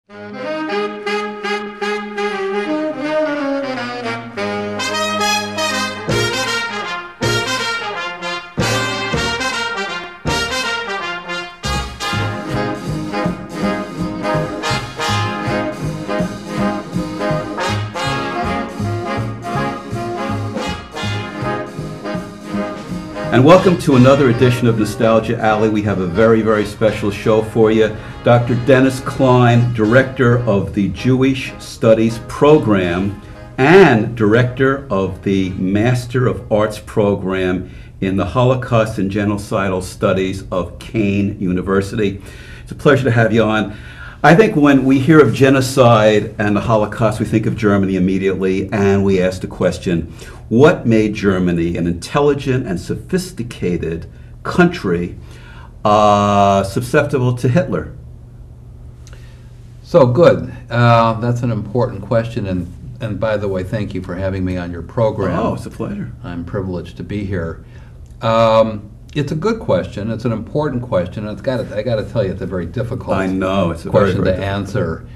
And welcome to another edition of Nostalgia Alley. We have a very, very special show for you. Dr. Dennis Klein, Director of the Jewish Studies Program and Director of the Master of Arts Program in the Holocaust and Genocidal Studies of Kean University. It's a pleasure to have you on. I think when we hear of genocide and the Holocaust, we think of Germany immediately, and we ask the question, what made Germany an intelligent and sophisticated country susceptible to Hitler? So good. That's an important question, and by the way, thank you for having me on your program. Oh, it's a pleasure. I'm privileged to be here. It's a good question. It's an important question. And I got to tell you, it's a very difficult question to answer.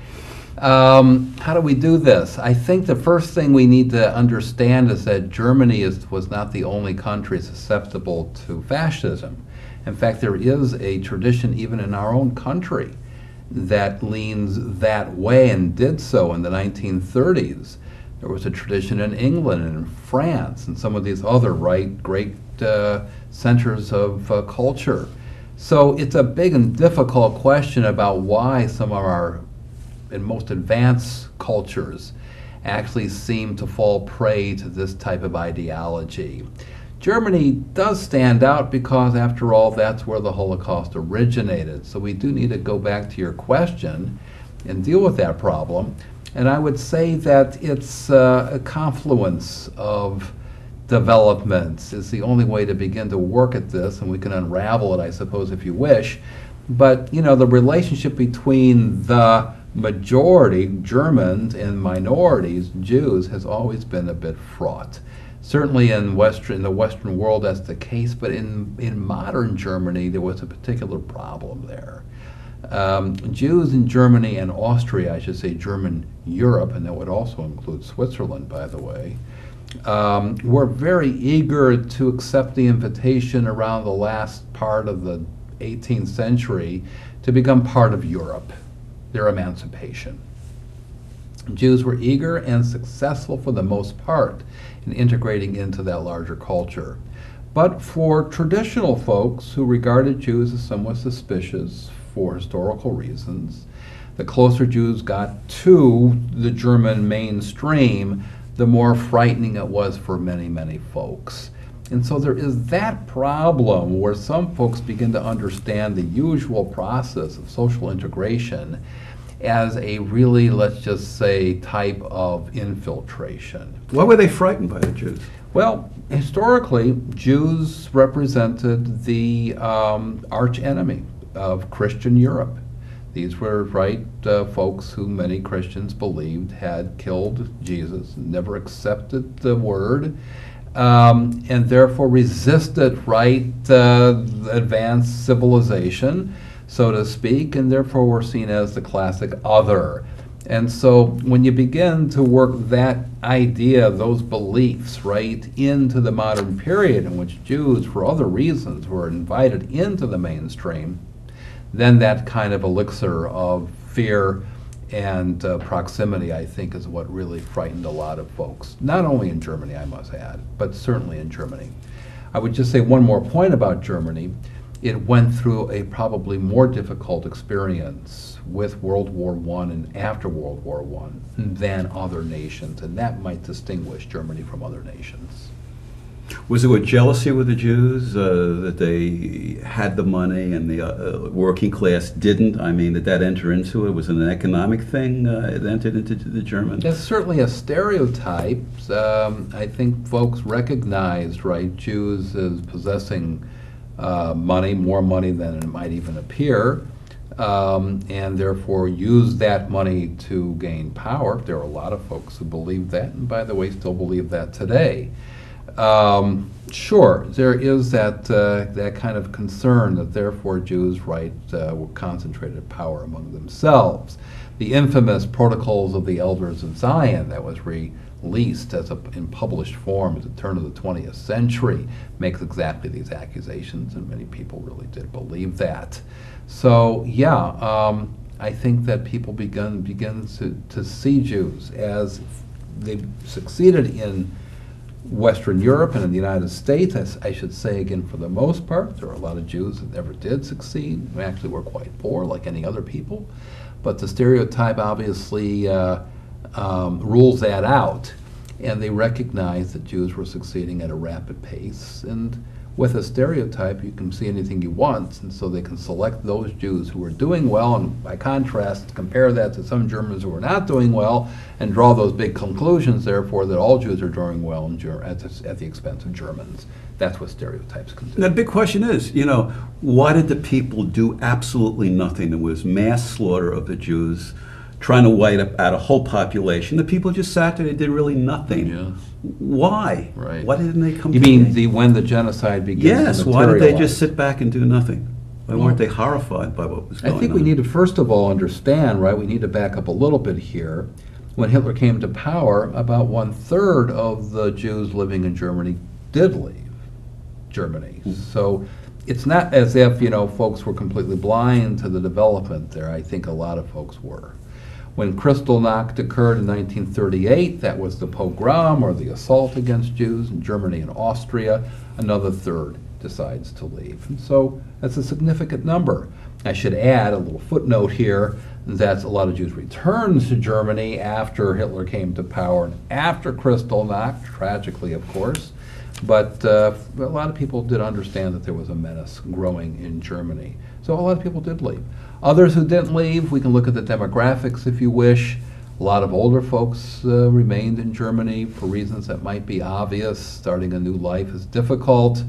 How do we do this? I think the first thing we need to understand is that Germany was not the only country susceptible to fascism. In fact, there is a tradition even in our own country that leans that way and did so in the 1930s. There was a tradition in England and in France and some of these other great centers of culture. So it's a big and difficult question about why some of our most advanced cultures actually seem to fall prey to this type of ideology. Germany does stand out because, after all, that's where the Holocaust originated. So we do need to go back to your question and deal with that problem. And I would say that it's a confluence of developments is the only way to begin to work at this, and we can unravel it, I suppose, if you wish. But, you know, the relationship between the majority, Germans, and minorities, Jews, has always been a bit fraught. Certainly in the Western world that's the case, but in modern Germany there was a particular problem there. Jews in Germany and Austria, I should say German Europe, and that would also include Switzerland, by the way, were very eager to accept the invitation around the last part of the 18th century to become part of Europe, their emancipation. Jews were eager and successful for the most part in integrating into that larger culture. But for traditional folks who regarded Jews as somewhat suspicious for historical reasons, the closer Jews got to the German mainstream, the more frightening it was for many, many folks. And so there is that problem where some folks begin to understand the usual process of social integration as a really, let's just say, type of infiltration. Why were they frightened by the Jews? Well, historically, Jews represented the arch enemy of Christian Europe. These were folks who many Christians believed had killed Jesus, never accepted the word, and therefore resisted advanced civilization, so to speak, and therefore were seen as the classic other. And so when you begin to work that idea, those beliefs, into the modern period in which Jews, for other reasons, were invited into the mainstream, then that kind of elixir of fear and proximity, I think, is what really frightened a lot of folks. Not only in Germany, I must add, but certainly in Germany. I would just say one more point about Germany. It went through a probably more difficult experience with World War I and after World War I than other nations, and that might distinguish Germany from other nations. Was there a jealousy with the Jews that they had the money and the working class didn't? I mean, did that enter into it? Was it an economic thing it entered into the Germans? It's certainly a stereotype. I think folks recognized, Jews as possessing money, more money than it might even appear, and therefore used that money to gain power. There are a lot of folks who believe that, and by the way, still believe that today. Sure, there is that kind of concern that therefore Jews, were concentrated power among themselves. the infamous Protocols of the Elders of Zion that was released in published form at the turn of the 20th century makes exactly these accusations, and many people really did believe that. So yeah, I think that people begin to see Jews as they've succeeded in Western Europe and in the United States. I should say again, for the most part, there are a lot of Jews that never did succeed. We actually were quite poor, like any other people. But the stereotype obviously rules that out, and they recognize that Jews were succeeding at a rapid pace. And with a stereotype, you can see anything you want, and so they can select those Jews who are doing well, and by contrast, compare that to some Germans who are not doing well, and draw those big conclusions, therefore, that all Jews are doing well at the expense of Germans. That's what stereotypes can do. The big question is, why did the people do absolutely nothing? There was mass slaughter of the Jews, trying to wipe out a whole population. The people just sat there, they did really nothing. Yes. Why? Right. Why didn't they come You mean when the genocide begins to Yes, why did they just sit back and do nothing? Why weren't they horrified by what was going on? I think we need to first of all understand, right, we need to back up a little bit here. When Hitler came to power, about 1/3 of the Jews living in Germany did leave Germany. So it's not as if, folks were completely blind to the development there. I think a lot of folks were. When Kristallnacht occurred in 1938, that was the pogrom or the assault against Jews in Germany and Austria, another third decides to leave. And so that's a significant number. I should add a little footnote here that a lot of Jews returned to Germany after Hitler came to power and after Kristallnacht, tragically of course, but a lot of people did understand that there was a menace growing in Germany. So a lot of people did leave. Others who didn't leave, we can look at the demographics if you wish. A lot of older folks remained in Germany for reasons that might be obvious. Starting a new life is difficult.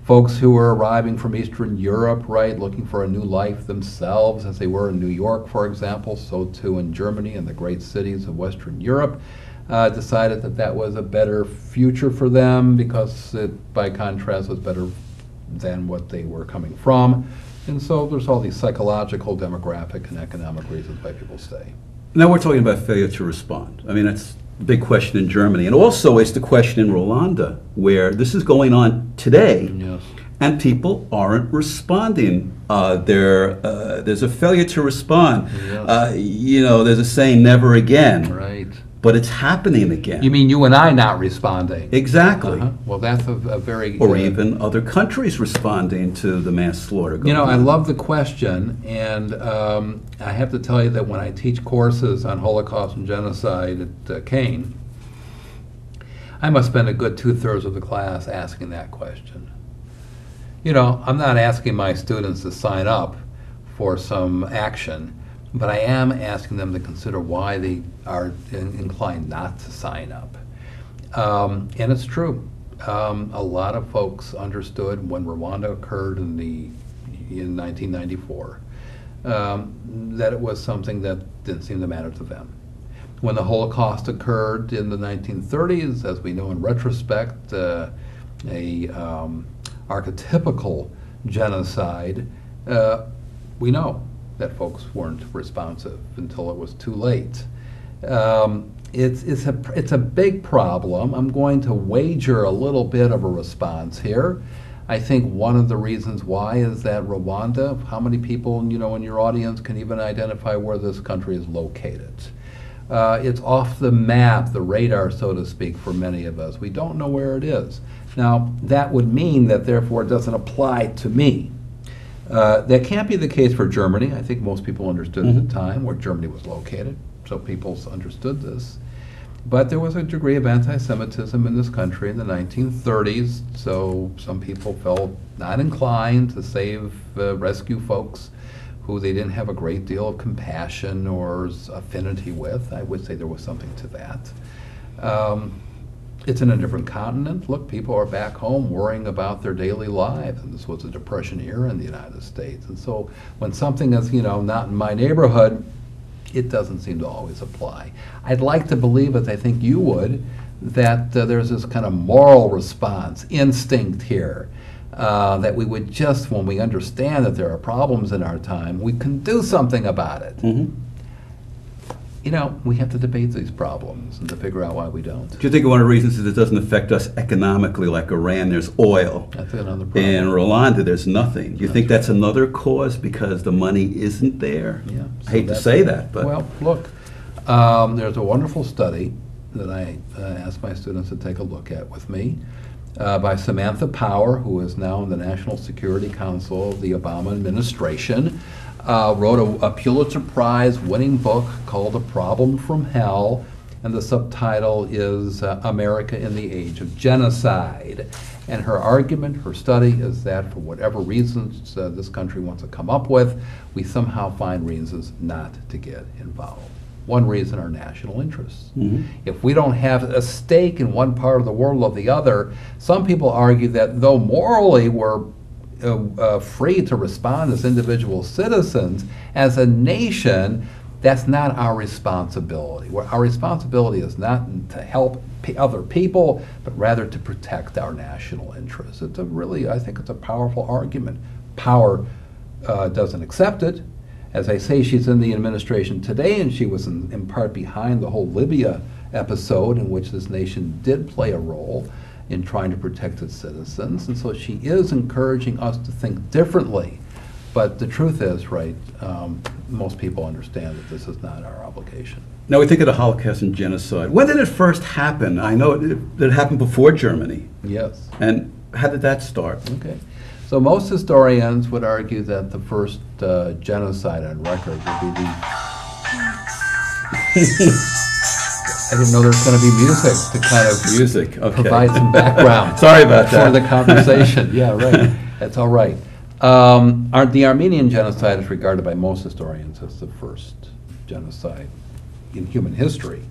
Folks who were arriving from Eastern Europe, right, looking for a new life themselves, as they were in New York, for example, so too in Germany and the great cities of Western Europe, decided that that was a better future for them because it, by contrast, was better than what they were coming from. And so there's all these psychological, demographic, and economic reasons why people stay. Now we're talking about failure to respond. I mean, that's the big question in Germany. And also it's the question in Rwanda, where this is going on today, yes, and people aren't responding. There's a failure to respond. Yes. There's a saying, never again. Right. But it's happening again. You mean you and I not responding? Exactly. Well, that's a very... Or even other countries responding to the mass slaughter going on. I love the question, and I have to tell you that when I teach courses on Holocaust and genocide at Kean, I must spend a good 2/3 of the class asking that question. I'm not asking my students to sign up for some action, but I am asking them to consider why they are inclined not to sign up. And it's true. A lot of folks understood when Rwanda occurred in 1994 that it was something that didn't seem to matter to them. When the Holocaust occurred in the 1930s, as we know in retrospect, archetypical genocide, we know that folks weren't responsive until it was too late. It's a big problem. I'm going to wager a little bit of a response here. I think one of the reasons why is that Rwanda, how many people in your audience can even identify where this country is located? It's off the map, the radar, so to speak, for many of us. We don't know where it is. Now, that would mean that therefore it doesn't apply to me. That can't be the case for Germany. I think most people understood at the time where Germany was located, so people understood this. But there was a degree of anti-Semitism in this country in the 1930s, so some people felt not inclined to rescue folks who they didn't have a great deal of compassion or affinity with. I would say there was something to that. It's in a different continent. Look, people are back home worrying about their daily lives, and this was a Depression era in the United States. And so when something is, not in my neighborhood, it doesn't seem to always apply. I'd like to believe, as I think you would, that there's this kind of moral response, instinct here, that we would just, when we understand that there are problems in our time, we can do something about it. You know, we have to debate these problems and to figure out why we don't. Do you think one of the reasons is it doesn't affect us economically? Like Iran, there's oil. That's another problem. In Rwanda, there's nothing. Do you think that's another cause because the money isn't there? Yeah. I hate to say that, but... Well, look, there's a wonderful study that I asked my students to take a look at with me by Samantha Power, who is now in the National Security Council of the Obama administration. Wrote a Pulitzer Prize winning book called A Problem from Hell, and the subtitle is America in the Age of Genocide. And her argument, her study, is that for whatever reasons this country wants to come up with, we somehow find reasons not to get involved. One reason are national interests. If we don't have a stake in one part of the world or the other, some people argue that though morally we're free to respond as individual citizens, as a nation, that's not our responsibility. Our responsibility is not to help other people, but rather to protect our national interests. It's a really, I think it's a powerful argument. Power doesn't accept it. As I say, she's in the administration today, and she was in part behind the whole Libya episode in which this nation did play a role in trying to protect its citizens, and so she is encouraging us to think differently. But the truth is, right, most people understand that this is not our obligation. Now we think of the Holocaust and genocide. When did it first happen? I know it happened before Germany. Yes. And how did that start? Okay. So most historians would argue that the first genocide on record would be the... I didn't know there was going to be music to kind of provide some background. Sorry about that. For the conversation. Yeah, right. That's all right. The Armenian genocide is regarded by most historians as the first genocide in human history.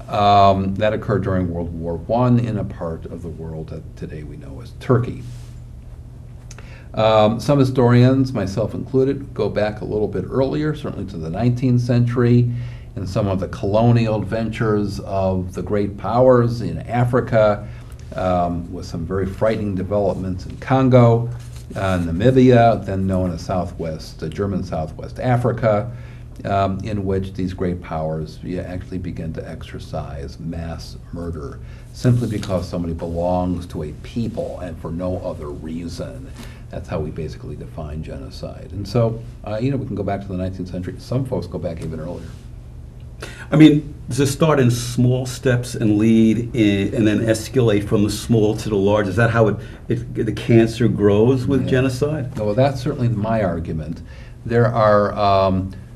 That occurred during World War I in a part of the world that today we know as Turkey. Some historians, myself included, go back a little bit earlier, certainly to the 19th century, and some of the colonial adventures of the great powers in Africa, with some very frightening developments in Congo, Namibia, then known as German Southwest Africa, in which these great powers actually begin to exercise mass murder simply because somebody belongs to a people and for no other reason. That's how we basically define genocide. And so, we can go back to the 19th century. Some folks go back even earlier. I mean, does it start in small steps and lead and then escalate from the small to the large? Is that how the cancer grows with genocide? Well, that's certainly my argument. There are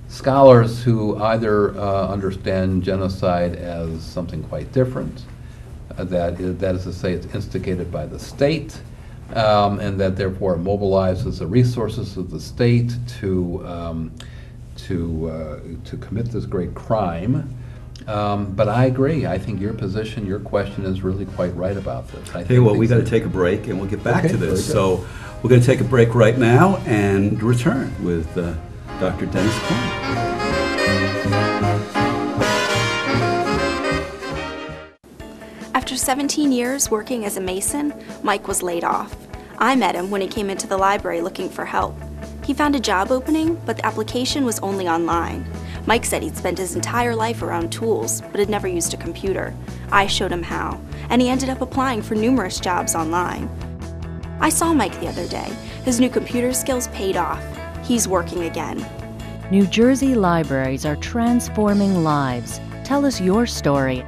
scholars who either understand genocide as something quite different, that is to say it's instigated by the state, and that therefore mobilizes the resources of the state to commit this great crime. But I agree. I think your question is really quite right about this. Okay, well, we got to take a break and we'll get back to this. So we're going to take a break right now and return with Dr. Dennis Klein. After 17 years working as a mason, Mike was laid off. I met him when he came into the library looking for help. He found a job opening, but the application was only online. Mike said he'd spent his entire life around tools, but had never used a computer. I showed him how, and he ended up applying for numerous jobs online. I saw Mike the other day. His new computer skills paid off. He's working again. New Jersey libraries are transforming lives. Tell us your story.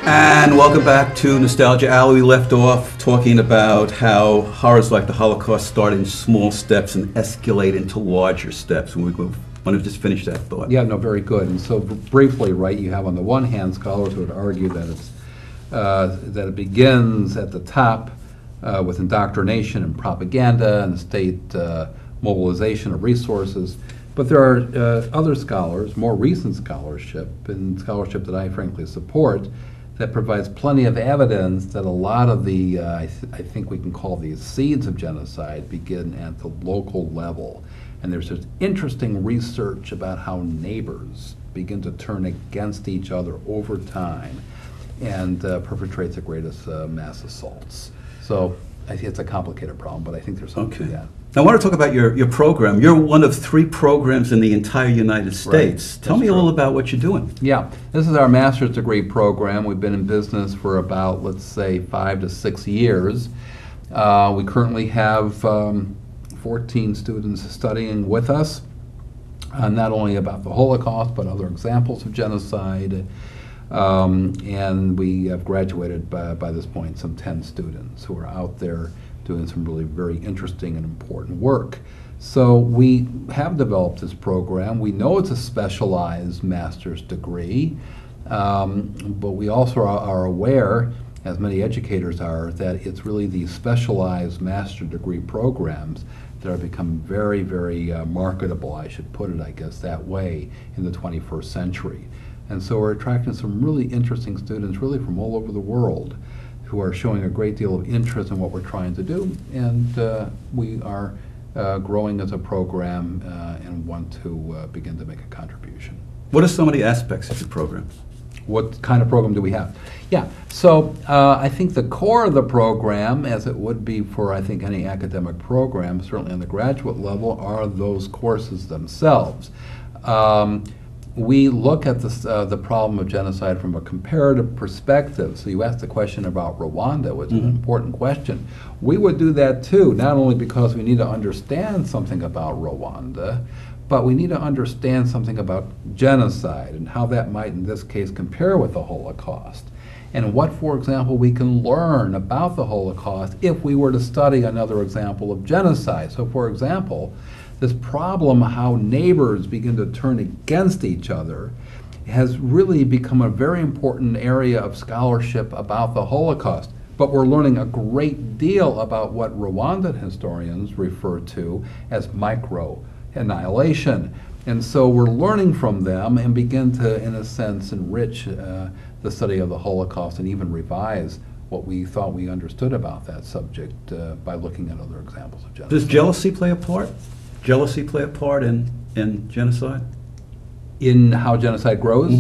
And welcome back to Nostalgia Alley. We left off talking about how horrors like the Holocaust start in small steps and escalate into larger steps. And we want to just finish that thought. Yeah, no, very good. And so briefly, right, you have on the one hand scholars who would argue that it begins at the top with indoctrination and propaganda and state mobilization of resources. But there are other scholars, more recent scholarship, and scholarship that I frankly support, that provides plenty of evidence that a lot of the, I think we can call these seeds of genocide, begin at the local level. And there's this interesting research about how neighbors begin to turn against each other over time. and perpetrates the greatest mass assaults. So I think it's a complicated problem, but I think there's something to that. I want to talk about your program. You're one of 3 programs in the entire United States. Tell me a little about what you're doing. Yeah, this is our master's degree program. We've been in business for about, let's say, 5 to 6 years. We currently have 14 students studying with us, not only about the Holocaust, but other examples of genocide. And we have graduated by this point some 10 students who are out there doing some really very interesting and important work. So we have developed this program. We know it's a specialized master's degree, but we also are aware, as many educators are, that it's really these specialized master degree programs that are becoming very, very marketable, I should put it, I guess, that way, in the 21st century. And so we're attracting some really interesting students, really from all over the world, who are showing a great deal of interest in what we're trying to do, and we are growing as a program and want to begin to make a contribution. What are some of the aspects of your program? What kind of program do we have? Yeah, so I think the core of the program, as it would be for I think any academic program, certainly on the graduate level, are those courses themselves. We look at the problem of genocide from a comparative perspective. So you asked the question about Rwanda, which is an important question. We would do that too, not only because we need to understand something about Rwanda, but we need to understand something about genocide and how that might, in this case, compare with the Holocaust. And what, for example, we can learn about the Holocaust if we were to study another example of genocide. So, for example, this problem how neighbors begin to turn against each other has really become a very important area of scholarship about the Holocaust. But we're learning a great deal about what Rwandan historians refer to as micro-annihilation. And so we're learning from them and begin to, in a sense, enrich the study of the Holocaust and even revise what we thought we understood about that subject by looking at other examples of genocide. Does jealousy play a part? Jealousy play a part in genocide? In how genocide grows?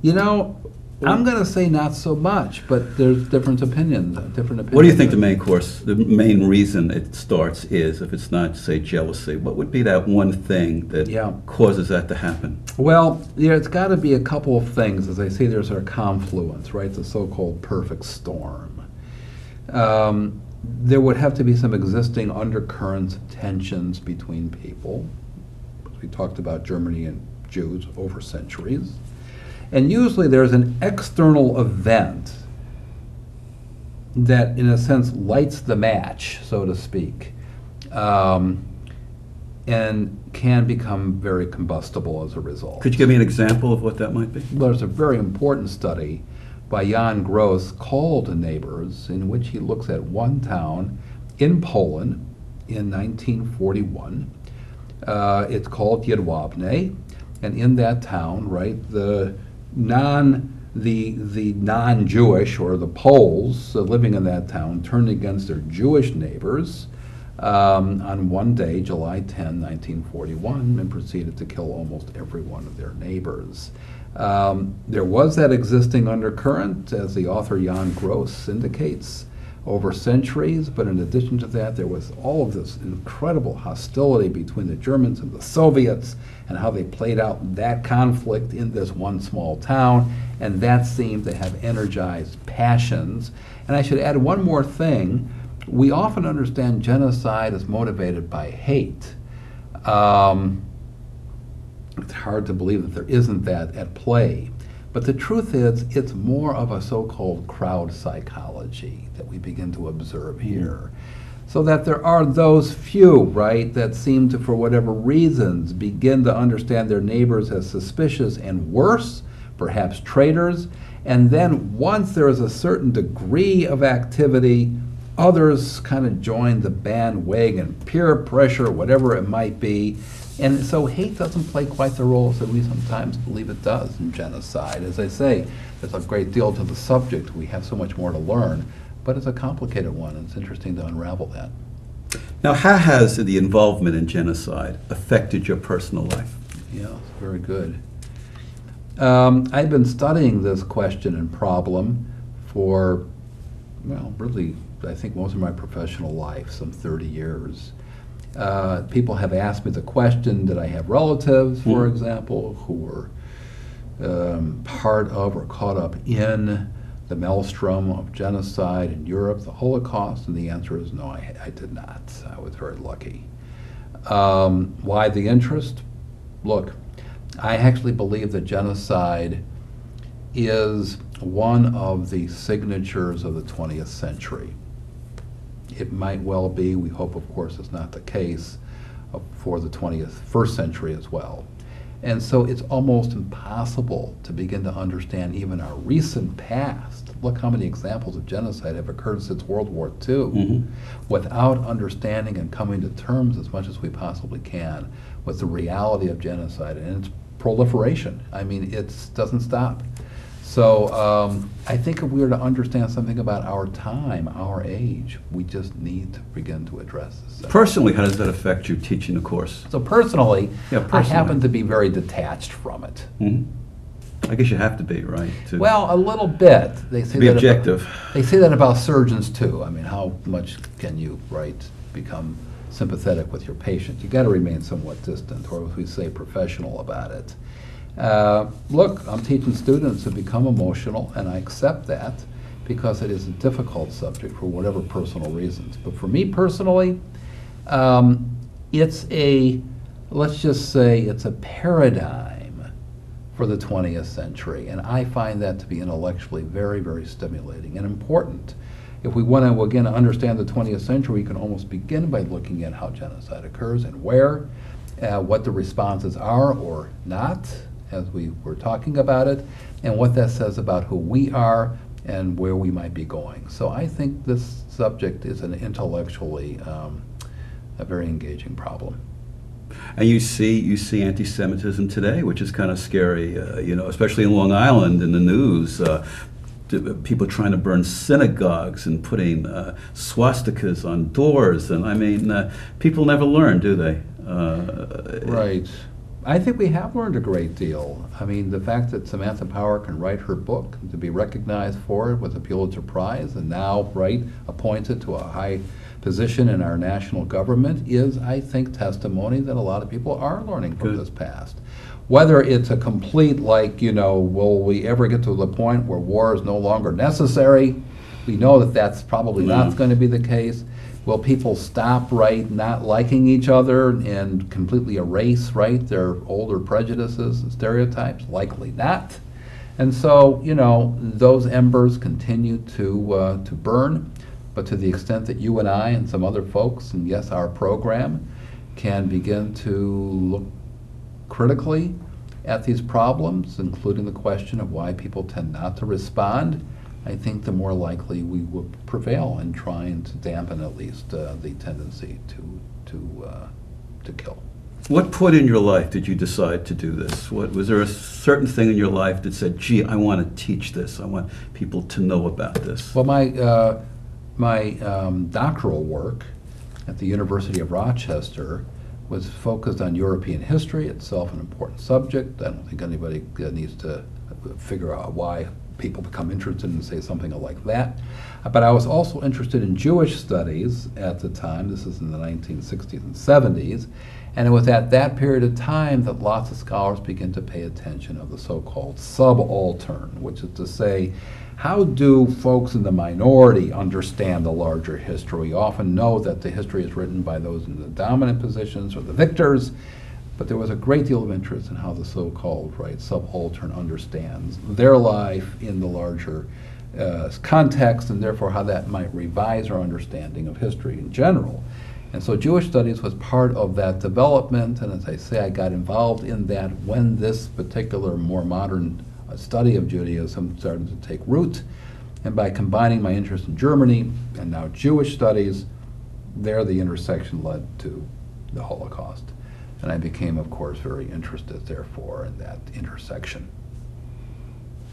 You know, I'm going to say not so much, but there's different opinions. What do you think the main reason it starts is, if it's not, say, jealousy? What would be that one thing that causes that to happen? Well, it's got to be a couple of things. As I say, there's our confluence, right? The so-called perfect storm. There would have to be some existing undercurrents of tensions between people. We talked about Germany and Jews over centuries. And usually there's an external event that, in a sense, lights the match, so to speak, and can become very combustible as a result. Could you give me an example of what that might be? Well, there's a very important study by Jan Gross called Neighbors, in which he looks at one town in Poland in 1941. It's called Jedwabne, and in that town, right, the non-Jewish, or the Poles living in that town, turned against their Jewish neighbors on one day, July 10, 1941, and proceeded to kill almost every one of their neighbors. There was that existing undercurrent, as the author Jan Gross indicates, over centuries, but in addition to that, there was all of this incredible hostility between the Germans and the Soviets, and how they played out that conflict in this one small town, and that seemed to have energized passions. And I should add one more thing. We often understand genocide as motivated by hate. It's hard to believe that there isn't that at play. But the truth is, it's more of a so-called crowd psychology that we begin to observe here. So that there are those few, right, that seem to, for whatever reasons, begin to understand their neighbors as suspicious and worse, perhaps traitors, and then once there is a certain degree of activity, others kind of join the bandwagon, peer pressure, whatever it might be. And so hate doesn't play quite the role that we sometimes believe it does in genocide. As I say, there's a great deal to the subject. We have so much more to learn, but it's a complicated one, and it's interesting to unravel that. Now, how has the involvement in genocide affected your personal life? Yeah, very good. I've been studying this question and problem for, well, really, I think most of my professional life, some 30 years. People have asked me the question, did I have relatives, for example, who were part of or caught up in the maelstrom of genocide in Europe, the Holocaust? And the answer is no, I did not. I was very lucky. Why the interest? Look, I actually believe that genocide is one of the signatures of the 20th century. It might well be, we hope of course it's not the case, for the 21st century as well. And so it's almost impossible to begin to understand even our recent past. Look how many examples of genocide have occurred since World War II, without understanding and coming to terms as much as we possibly can with the reality of genocide and its proliferation. I mean, it doesn't stop. So I think if we were to understand something about our time, our age, we just need to begin to address this. Personally, how does that affect you teaching the course? So personally, I happen to be very detached from it. I guess you have to be, right? Well, a little bit. They say be objective. They say that about surgeons too. I mean, how much can you, become sympathetic with your patient? You got to remain somewhat distant, or as we say, professional about it. Look, I'm teaching students to become emotional, and I accept that because it is a difficult subject for whatever personal reasons. But for me personally, it's let's just say it's a paradigm for the 20th century, and I find that to be intellectually very, very stimulating and important. If we want to, again, understand the 20th century, we can almost begin by looking at how genocide occurs and where, what the responses are or not, as we were talking about it, and what that says about who we are and where we might be going. So I think this subject is an intellectually a very engaging problem. And you see anti-Semitism today, which is kind of scary, especially in Long Island in the news. People trying to burn synagogues and putting swastikas on doors, and I mean, people never learn, do they? Right. I think we have learned a great deal. I mean, the fact that Samantha Power can write her book, to be recognized for it with a Pulitzer Prize, and now, appointed to a high position in our national government is, I think, testimony that a lot of people are learning from this past. Whether it's a complete, will we ever get to the point where war is no longer necessary? We know that that's probably not going to be the case. Will people stop, not liking each other and completely erase, their older prejudices and stereotypes? Likely not. And so, those embers continue to burn. But to the extent that you and I and some other folks, and yes, our program, can begin to look critically at these problems, including the question of why people tend not to respond, I think the more likely we will prevail in trying to dampen at least the tendency to kill. What point in your life did you decide to do this? Was there a certain thing in your life that said, gee, I want to teach this, I want people to know about this? Well, my doctoral work at the University of Rochester was focused on European history, itself an important subject. I don't think anybody needs to figure out why people become interested in, say, something like that. But I was also interested in Jewish studies at the time. This is in the 1960s and 70s. And it was at that period of time that lots of scholars began to pay attention of the so-called subaltern, which is to say, how do folks in the minority understand the larger history? We often know that the history is written by those in the dominant positions or the victors, but there was a great deal of interest in how the so-called subaltern understands their life in the larger context, and therefore how that might revise our understanding of history in general. And so Jewish studies was part of that development, and as I say, I got involved in that when this particular more modern study of Judaism started to take root. And by combining my interest in Germany and now Jewish studies, there the intersection led to the Holocaust. And I became, of course, very interested, therefore, in that intersection.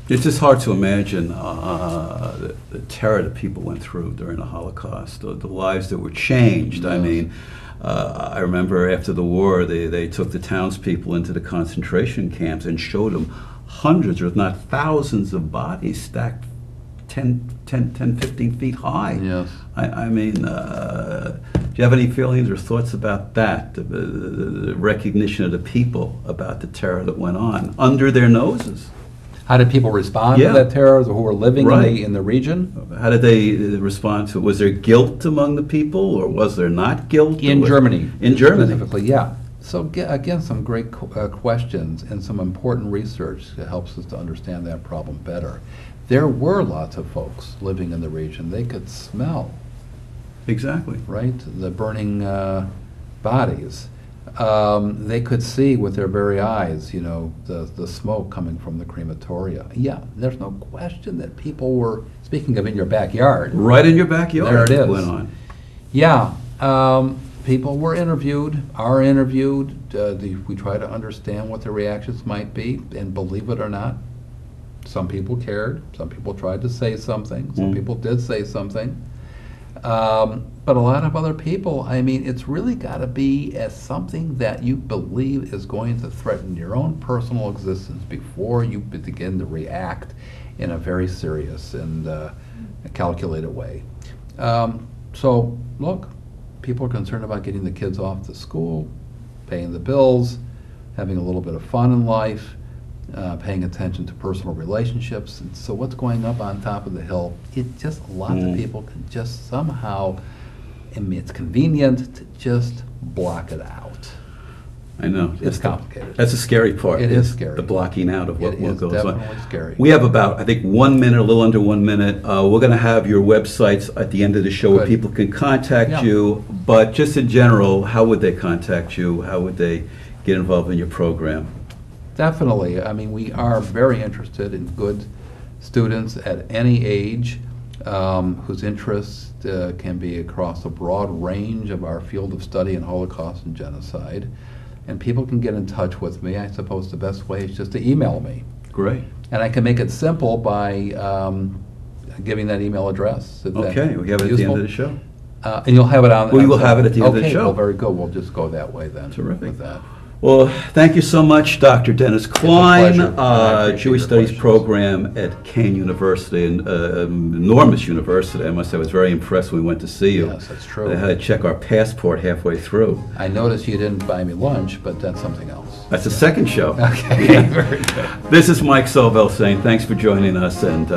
It's just hard to imagine the terror that people went through during the Holocaust, the lives that were changed. Yes. I mean, I remember after the war, they took the townspeople into the concentration camps and showed them hundreds, if not thousands of bodies stacked 10, 15 feet high. Yes. I mean, do you have any feelings or thoughts about that? The recognition of the people about the terror that went on under their noses? How did people respond to that terror who were living in the region? How did they respond to it? Was there guilt among the people, or was there not guilt? In Germany. In Germany. Specifically, yeah. So again, some great questions and some important research that helps us to understand that problem better. There were lots of folks living in the region. They could smell. Exactly. Right? The burning bodies. They could see with their very eyes, you know, the smoke coming from the crematoria. Yeah, there's no question that people were, speaking of in your backyard. Right in your backyard. There it is. Went on. Yeah. People were interviewed, are interviewed. We try to understand what their reactions might be, and believe it or not, some people cared. Some people tried to say something. Some people did say something. But a lot of other people, I mean, it's really got to be as something that you believe is going to threaten your own personal existence before you begin to react in a very serious and calculated way. So, look, people are concerned about getting the kids off to school, paying the bills, having a little bit of fun in life, paying attention to personal relationships. And so what's going up on top of the hill, it just, lots of people can just somehow, I mean, it's convenient to just block it out. I know. It's complicated. That's the scary part. It is scary. The blocking out of what goes on. It is definitely scary. We have about, I think, 1 minute, a little under 1 minute. We're going to have your websites at the end of the show where people can contact you. But just in general, how would they contact you? How would they get involved in your program? Definitely. I mean, we are very interested in good students at any age whose interests can be across a broad range of our field of study in Holocaust and genocide. And people can get in touch with me. I suppose the best way is just to email me. Great. And I can make it simple by giving that email address. Okay, we have it at the end of the show. And you'll have it on. We will have it at the end of the show. Well, very good. We'll just go that way then. Terrific. With that. Well, thank you so much, Dr. Dennis Klein, Jewish Studies questions. Program at Kean University, an enormous university. I must say, I was very impressed when we went to see you. Yes, that's true. I had to check our passport halfway through. I noticed you didn't buy me lunch, but that's something else. That's the second show. Okay, very good. This is Mike Sobel saying thanks for joining us, and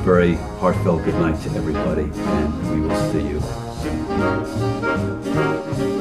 very heartfelt good night to everybody, and we will see you soon.